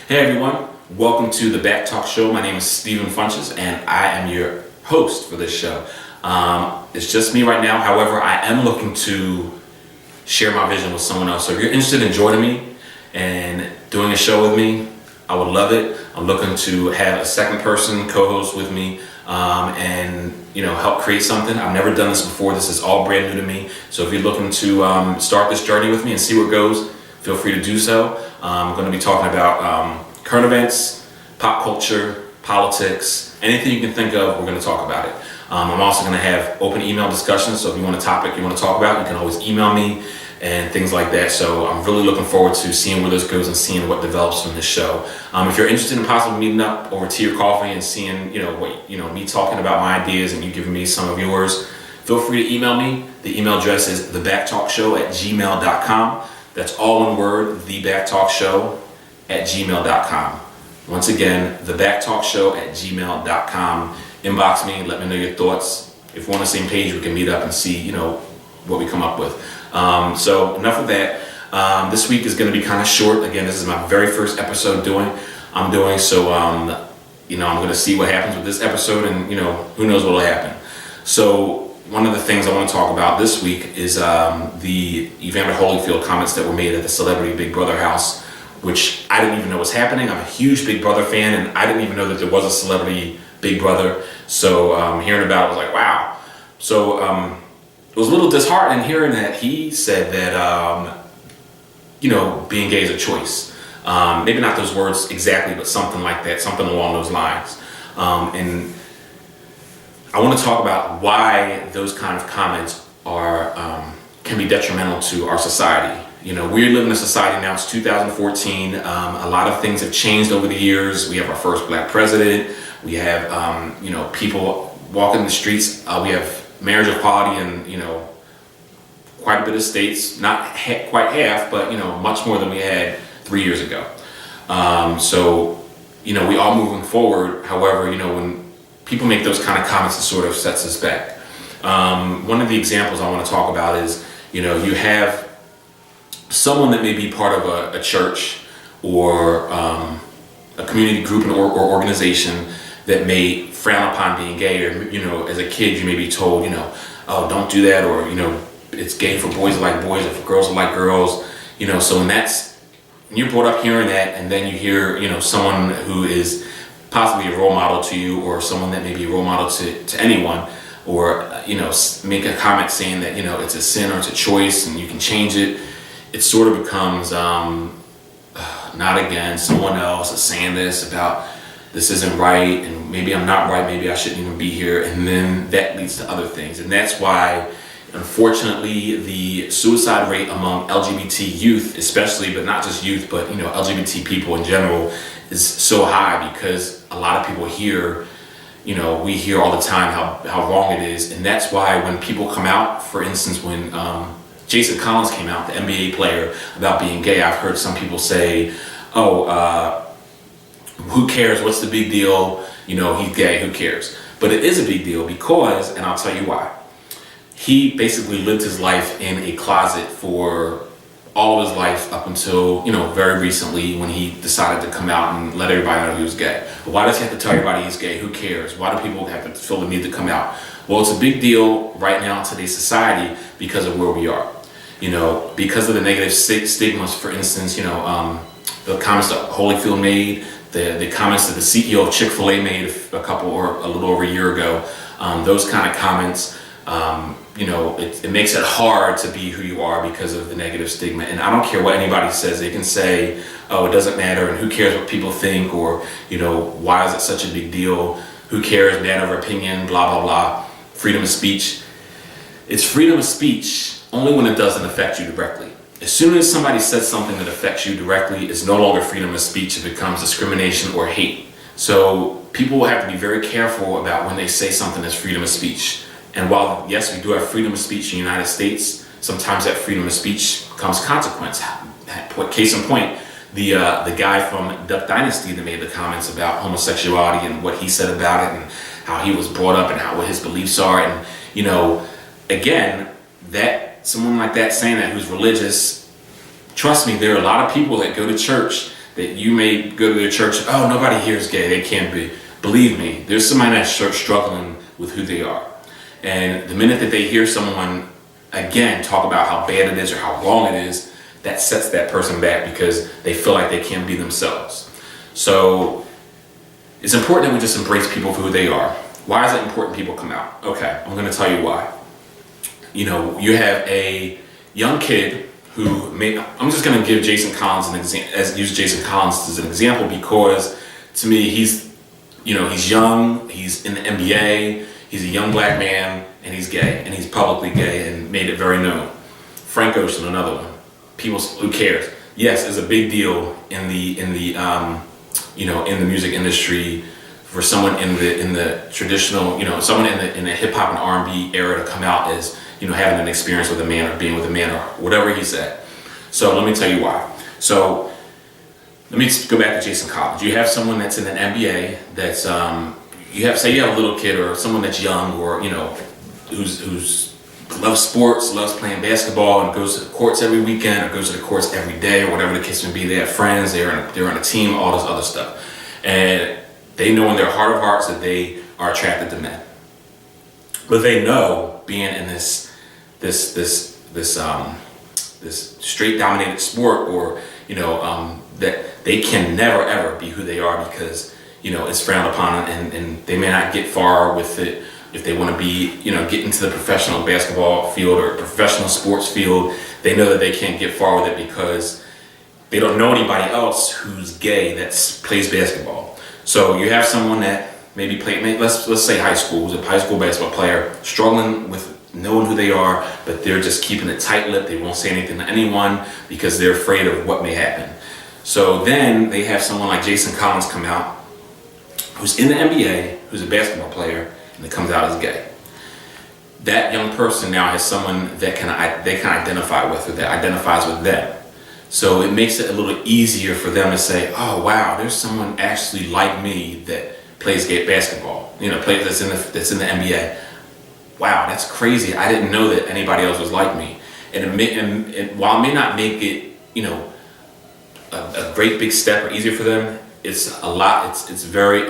Hey everyone, welcome to the Back Talk Show. My name is Stephen Funches and I am your host for this show. It's just me right now. However, I am looking to share my vision with someone else. So if you're interested in joining me and doing a show with me, I would love it. I'm looking to have a second person co-host with me and help create something. I've never done this before. This is all brand new to me. So if you're looking to start this journey with me and see where it goes, feel free to do so. I'm going to be talking about current events, pop culture, politics, anything you can think of, we're going to talk about it. I'm also going to have open email discussions, so if you want a topic you want to talk about, you can always email me and things like that. So I'm really looking forward to seeing where this goes and seeing what develops from this show. If you're interested in possibly meeting up over tea or coffee and seeing, me talking about my ideas and you giving me some of yours, feel free to email me. The email address is thebacktalkshow@gmail.com. That's all one word, thebacktalkshow@gmail.com. Once again, thebacktalkshow@gmail.com. Inbox me, let me know your thoughts. If we're on the same page, we can meet up and see, what we come up with. So enough of that. This week is going to be kind of short. Again, this is my very first episode I'm doing. So, I'm going to see what happens with this episode and, who knows what will happen. So one of the things I want to talk about this week is the Evander Holyfield comments that were made at the Celebrity Big Brother house, which I didn't even know was happening. I'm a huge Big Brother fan, and I didn't even know that there was a Celebrity Big Brother. So hearing about it, I was like, wow. So it was a little disheartening hearing that he said that, being gay is a choice. Maybe not those words exactly, but something like that, something along those lines. And I want to talk about why those kind of comments can be detrimental to our society. We live in a society now, it's 2014. A lot of things have changed over the years. We have our first black president. We have, people walking the streets. We have marriage equality in, quite a bit of states. Not quite half, but, much more than we had 3 years ago. So, we are moving forward. However, when people make those kind of comments, it sort of sets us back. One of the examples I want to talk about is, you have someone that may be part of a church or a community group or organization that may frown upon being gay, or as a kid you may be told, oh, don't do that, or it's gay for boys to like boys or for girls to like girls, so when you're brought up hearing that, and then you hear someone who is possibly a role model to you, or someone that may be a role model to anyone, or make a comment saying that it's a sin or it's a choice and you can change it. It sort of becomes not again, someone else is saying this about this isn't right, and maybe I'm not right, maybe I shouldn't even be here, and then that leads to other things. And that's why, unfortunately, the suicide rate among LGBT youth, especially, but not just youth, but LGBT people in general, is so high, because a lot of people hear, we hear all the time how wrong it is. And that's why when people come out, for instance, when Jason Collins came out, the NBA player, about being gay, I've heard some people say, who cares? What's the big deal? He's gay, who cares? But it is a big deal because, and I'll tell you why. He basically lived his life in a closet for all of his life up until, very recently, when he decided to come out and let everybody know he was gay. But why does he have to tell everybody he's gay? Who cares? Why do people have to feel the need to come out? Well, it's a big deal right now in today's society because of where we are. Because of the negative stigmas, for instance, the comments that Holyfield made, the comments that the CEO of Chick-fil-A made a little over a year ago, those kind of comments, it makes it hard to be who you are because of the negative stigma. And I don't care what anybody says. They can say, oh, it doesn't matter, and who cares what people think, or, why is it such a big deal? Who cares? Man of opinion, blah, blah, blah. Freedom of speech. It's freedom of speech only when it doesn't affect you directly. As soon as somebody says something that affects you directly, it's no longer freedom of speech. It becomes discrimination or hate. So people will have to be very careful about when they say something that's freedom of speech. And while, yes, we do have freedom of speech in the United States, sometimes that freedom of speech comes consequence. Case in point, the guy from Duck Dynasty that made the comments about homosexuality and what he said about it and how he was brought up and what his beliefs are. And, again, that someone like that saying that who's religious, trust me, there are a lot of people that go to church that you may go to their church, oh, nobody here is gay, they can't be. Believe me, there's somebody that's struggling with who they are. And the minute that they hear someone, again, talk about how bad it is or how wrong it is, that sets that person back because they feel like they can't be themselves. So it's important that we just embrace people for who they are. Why is it important people come out? Okay, I'm going to tell you why. You know, you have a young kid who I'm just going to give Jason Collins use Jason Collins as an example because to me he's young, he's in the NBA, he's a young black man, and he's gay, and he's publicly gay and made it very known. Frank Ocean, another one. People, who cares? Yes, it's a big deal in the music industry for someone in the traditional, someone in the hip hop and R&B era to come out as, having an experience with a man or being with a man or whatever he said. So let me tell you why. So let me go back to Jason Collins. You have someone that's in an NBA that's you have a little kid or someone that's young or who's loves sports, loves playing basketball, and goes to the courts every weekend or goes to the courts every day or whatever the case may be. They have friends, they're on a team, all this other stuff, and they know in their heart of hearts that they are attracted to men. But they know being in this straight dominated sport or that they can never ever be who they are because it's frowned upon and they may not get far with it if they want to be get into the professional basketball field or professional sports field. They know that they can't get far with it because they don't know anybody else who's gay that plays basketball. So you have someone that maybe let's say high school, who's a high school basketball player struggling with knowing who they are, but they're just keeping it tight-lipped. They won't say anything to anyone because they're afraid of what may happen. So then they have someone like Jason Collins come out, who's in the NBA, who's a basketball player, and that comes out as gay. That young person now has someone that they can identify with or that identifies with them. So it makes it a little easier for them to say, oh wow, there's someone actually like me that plays gay basketball, that's in the NBA. Wow, that's crazy. I didn't know that anybody else was like me. And while it may not make it, a great big step or easier for them, it's a lot. It's very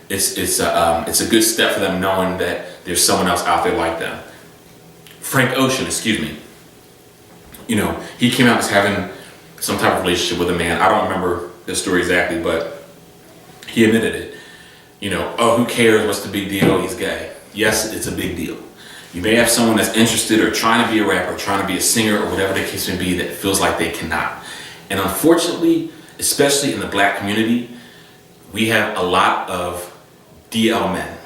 it's a good step for them knowing that there's someone else out there like them. Frank Ocean, excuse me. He came out as having some type of relationship with a man. I don't remember the story exactly, but he admitted it. Oh, who cares? What's the big deal? He's gay. Yes, it's a big deal. You may have someone that's interested or trying to be a rapper, trying to be a singer, or whatever the case may be, that feels like they cannot. And unfortunately, especially in the black community, we have a lot of DL men.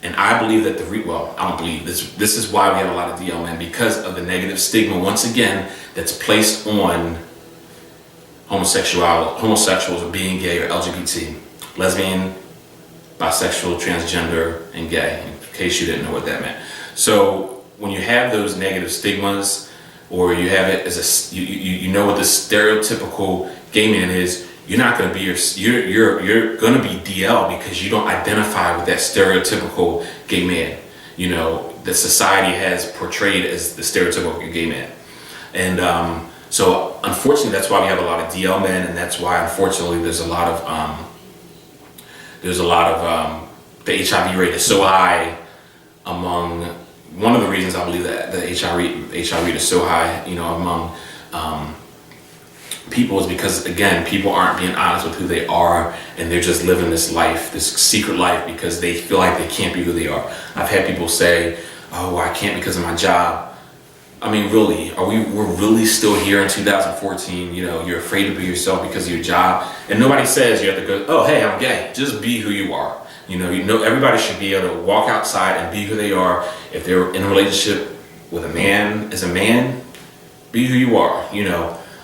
And I believe that I don't believe this. This is why we have a lot of DL men, because of the negative stigma, once again, that's placed on homosexuals or being gay or LGBT, lesbian, bisexual, transgender, and gay, in case you didn't know what that meant. So when you have those negative stigmas, or you have it as you know what the stereotypical gay man is, you're not going to be you're going to be DL because you don't identify with that stereotypical gay man, that society has portrayed as the stereotypical gay man. And so unfortunately, that's why we have a lot of DL men, and that's why unfortunately there's a lot of the HIV rate is so high among. One of the reasons I believe that the HIV rate is so high, among people, is because, again, people aren't being honest with who they are, and they're just living this life, this secret life, because they feel like they can't be who they are. I've had people say, "Oh, I can't because of my job." I mean, really, we're really still here in 2014? You're afraid to be yourself because of your job, and nobody says you have to go, "Oh, hey, I'm gay." Just be who you are. Everybody should be able to walk outside and be who they are. If they're in a relationship with a man, as a man, be who you are.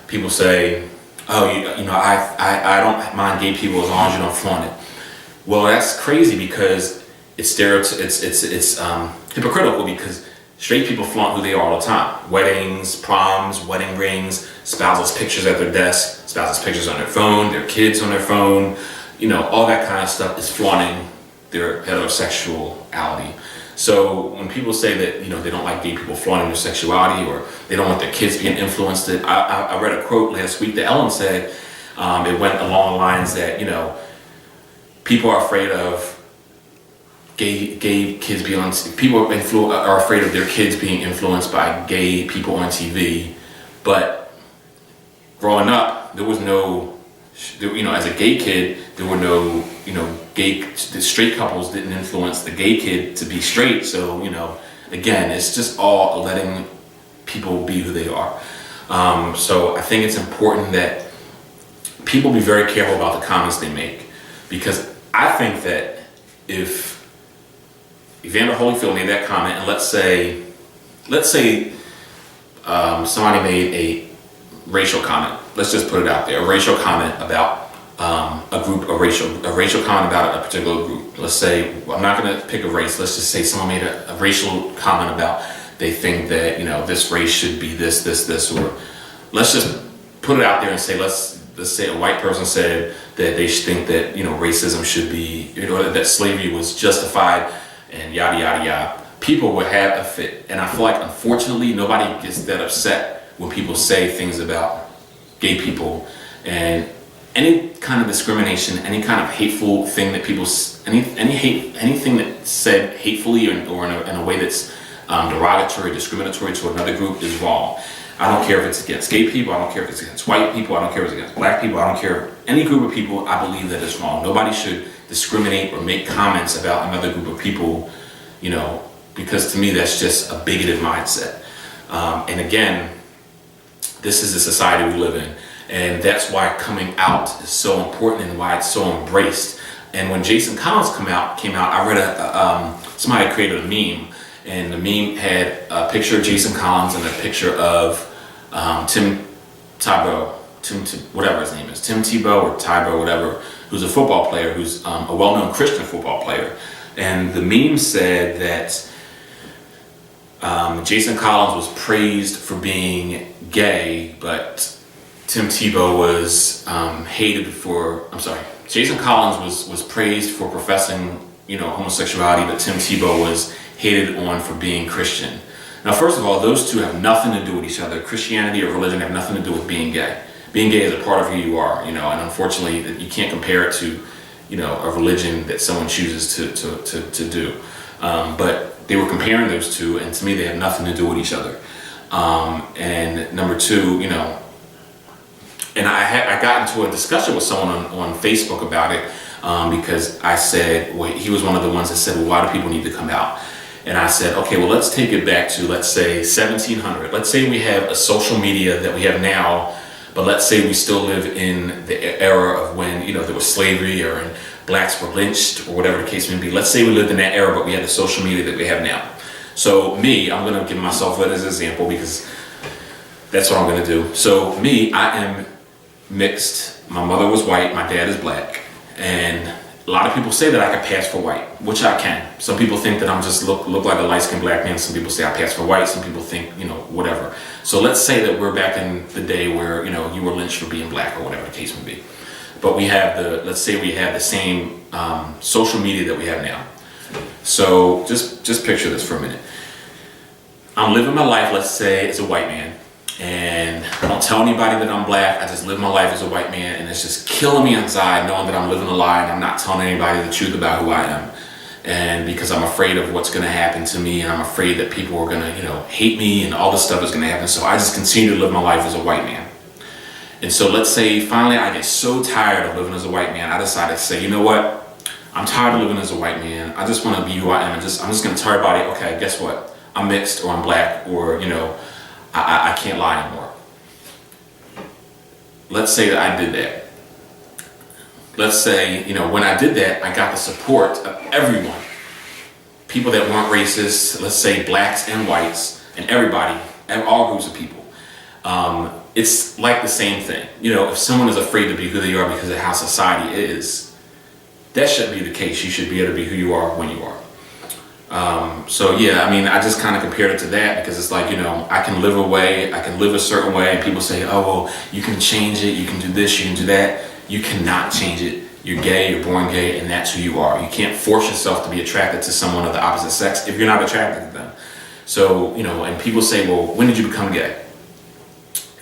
People say, "Oh, I don't mind gay people as long as you don't flaunt it." Well, that's crazy because it's hypocritical, because straight people flaunt who they are all the time. Weddings, proms, wedding rings, spouses' pictures at their desk, spouses' pictures on their phone, their kids on their phone. All that kind of stuff is flaunting their heterosexuality. So when people say that, they don't like gay people flaunting their sexuality, or they don't want their kids being influenced, I read a quote last week that Ellen said, it went along the lines that, people are afraid of gay kids being on, are afraid of their kids being influenced by gay people on TV. But growing up, there was no, as a gay kid, there were no, the straight couples didn't influence the gay kid to be straight. So, again, it's just all letting people be who they are. So I think it's important that people be very careful about the comments they make, because I think that if Evander Holyfield made that comment, and let's say somebody made a racial comment. Let's just put it out there: a racial comment about a racial comment about a particular group. Let's say, I'm not going to pick a race. Let's just say someone made a racial comment about, they think that this race should be this, or let's just put it out there and say, let's say a white person said that they think that racism should be, that slavery was justified, and yada yada yada. People would have a fit, and I feel like unfortunately nobody gets that upset when people say things about gay people, and any kind of discrimination, any kind of hateful thing that people, anything that's said hatefully or in a way that's derogatory, discriminatory to another group is wrong. I don't care if it's against gay people, I don't care if it's against white people, I don't care if it's against black people, I don't care. Any group of people, I believe that it's wrong. Nobody should discriminate or make comments about another group of people, because to me that's just a bigoted mindset. And again, this is the society we live in, and that's why coming out is so important and why it's so embraced. And when Jason Collins came out, I read somebody created a meme, and the meme had a picture of Jason Collins and a picture of Tim Tebow, whatever his name is, Tim Tebow or Tebow, whatever, who's a football player, who's a well-known Christian football player. And the meme said that Jason Collins was praised for being gay, but Tim Tebow was hated for, Jason Collins was praised for professing, homosexuality, but Tim Tebow was hated on for being Christian. Now, first of all, those two have nothing to do with each other. Christianity or religion have nothing to do with being gay. Being gay is a part of who you are, and unfortunately, you can't compare it to, a religion that someone chooses to do. But they were comparing those two, and to me, they have nothing to do with each other. And number two, and I got into a discussion with someone on Facebook about it, because I said, well, he was one of the ones that said, well, why do people need to come out? And I said, okay, well, let's take it back to, let's say, 1700. Let's say we have a social media that we have now, but let's say we still live in the era of when, there was slavery or blacks were lynched or whatever the case may be. Let's say we lived in that era, but we had the social media that we have now. So me, I'm going to give myself that as an example because that's what I'm going to do. So me, I am mixed. My mother was white, my dad is black, and a lot of people say that I can pass for white, which I can. Some people think that I'm just look like a light-skinned black man. Some people say I pass for white. Some people think, whatever. So let's say that we're back in the day where, you were lynched for being black or whatever the case may be. But let's say we have the same social media that we have now. So just picture this for a minute. I'm living my life, let's say, as a white man. And I don't tell anybody that I'm black. I just live my life as a white man, and it's just killing me inside knowing that I'm living a lie and I'm not telling anybody the truth about who I am. And because I'm afraid of what's going to happen to me, and I'm afraid that people are going to, hate me, and all this stuff is going to happen. So I just continue to live my life as a white man. And so let's say finally I get so tired of living as a white man, I decide to say, you know what? I'm tired of living as a white man. I just want to be who I am. I'm just going to tell everybody, okay, guess what? I'm mixed, or I'm black, or, I can't lie anymore. Let's say that I did that. Let's say, when I did that, I got the support of everyone. People that weren't racist, let's say blacks and whites, and everybody, and all groups of people. It's like the same thing. If someone is afraid to be who they are because of how society is, that shouldn't be the case. You should be able to be who you are when you are. So yeah, I just kind of compared it to that because it's like, I can live a certain way, and people say, oh, well, you can change it, you can do this, you can do that. You cannot change it. You're gay, you're born gay, and that's who you are. You can't force yourself to be attracted to someone of the opposite sex if you're not attracted to them. So, and people say, well, when did you become gay?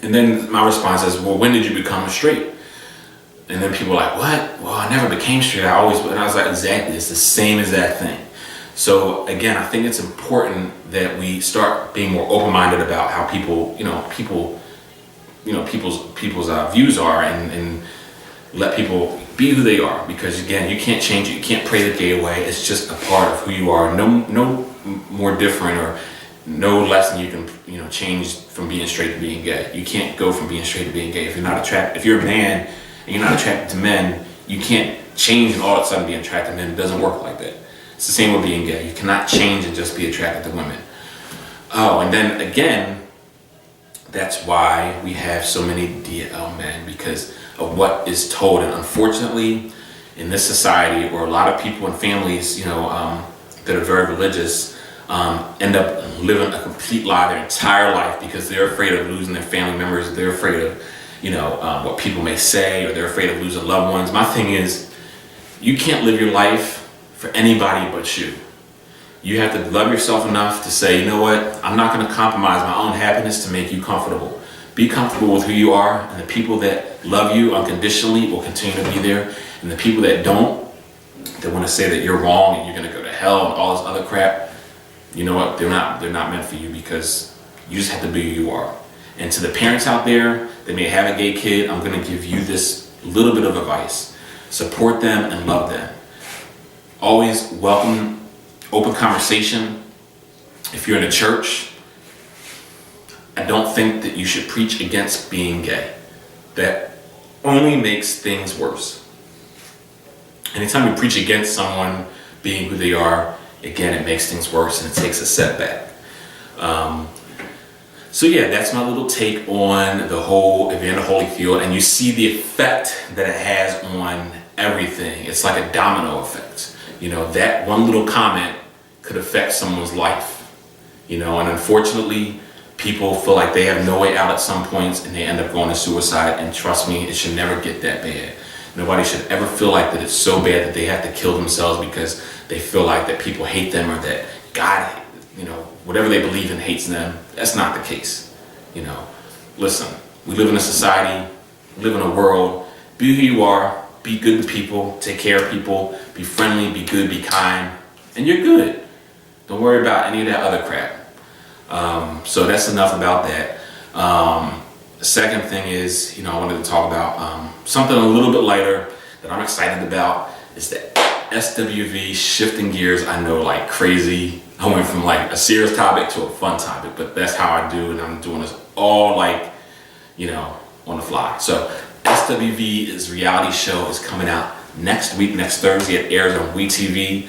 And then my response is, well, when did you become straight? And then people are like, what? Well, I never became straight. And I was like, exactly, it's the same exact thing. So again, I think it's important that we start being more open-minded about how people's views are, and let people be who they are. Because again, you can't change it. You can't pray the gay away. It's just a part of who you are. No more different or no less than you can change from being straight to being gay. You can't go from being straight to being gay. If you're a man and you're not attracted to men, you can't change and all of a sudden be attracted to men. It doesn't work like that. It's the same with being gay. You cannot change and just be attracted to women. Oh, and then again, that's why we have so many DL men, because of what is told. And unfortunately, in this society, or a lot of people and families, that are very religious, end up living a complete lie their entire life because they're afraid of losing their family members. They're afraid of, what people may say, or they're afraid of losing loved ones. My thing is, you can't live your life for anybody but you. You have to love yourself enough to say, you know what, I'm not going to compromise my own happiness to make you comfortable. Be comfortable with who you are, and the people that love you unconditionally will continue to be there. And the people that don't, that want to say that you're wrong and you're going to go to hell and all this other crap, you know what, they're not meant for you, because you just have to be who you are. And to the parents out there that may have a gay kid, I'm going to give you this little bit of advice. Support them and love them. Always welcome open conversation. If you're in a church, I don't think that you should preach against being gay. That only makes things worse. Anytime you preach against someone being who they are, again, it makes things worse and it takes a setback. So yeah, that's my little take on the whole Evander Holyfield, and you see the effect that it has on everything. It's like a domino effect. That one little comment could affect someone's life, and unfortunately, people feel like they have no way out at some points and they end up going to suicide. And trust me, it should never get that bad. Nobody should ever feel like that it's so bad that they have to kill themselves because they feel like that people hate them, or that God, whatever they believe in hates them. That's not the case. Listen, we live in a society, live in a world. Be who you are, be good to people, take care of people, be friendly, be good, be kind, and you're good. Don't worry about any of that other crap. So that's enough about that. The second thing is, I wanted to talk about something a little bit lighter that I'm excited about. Is that SWV shifting gears. I know, like crazy. I went from like a serious topic to a fun topic, but that's how I do, and I'm doing this all like, on the fly. So SWV's reality show is coming out next week, next Thursday. It airs on WeTV.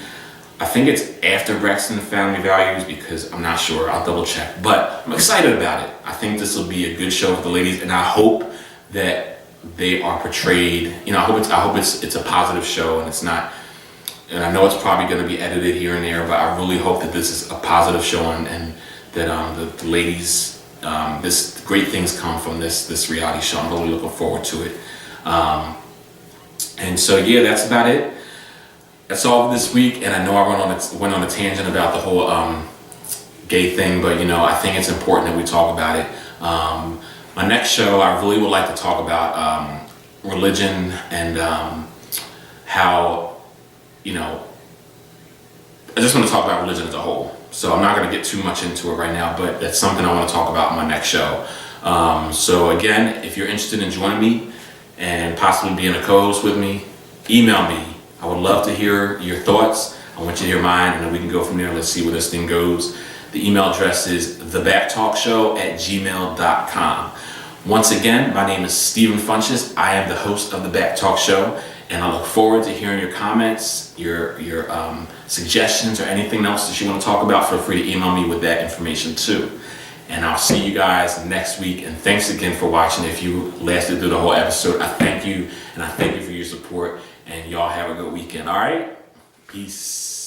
I think it's after Braxton Family Values, because I'm not sure. I'll double check. But I'm excited about it. I think this will be a good show for the ladies, and I hope that they are portrayed. I hope it's a positive show, and it's not. And I know it's probably going to be edited here and there, but I really hope that this is a positive show, and that the ladies, this great things come from this reality show. I'm really looking forward to it. And so yeah, that's about it. That's all this week, and I know I went on a tangent about the whole gay thing, but I think it's important that we talk about it. My next show, I really would like to talk about religion and how, I just want to talk about religion as a whole. So I'm not going to get too much into it right now, but that's something I want to talk about in my next show. So again, if you're interested in joining me and possibly being a co-host with me, email me. I would love to hear your thoughts. I want you to hear mine, and then we can go from there. Let's see where this thing goes. The email address is thebacktalkshow@gmail.com. Once again, my name is Stephen Funches. I am the host of The Back Talk Show, and I look forward to hearing your comments, your suggestions, or anything else that you want to talk about. Feel free to email me with that information too. And I'll see you guys next week. And thanks again for watching. If you lasted through the whole episode, I thank you, and I thank you for your support. And y'all have a good weekend. All right? Peace.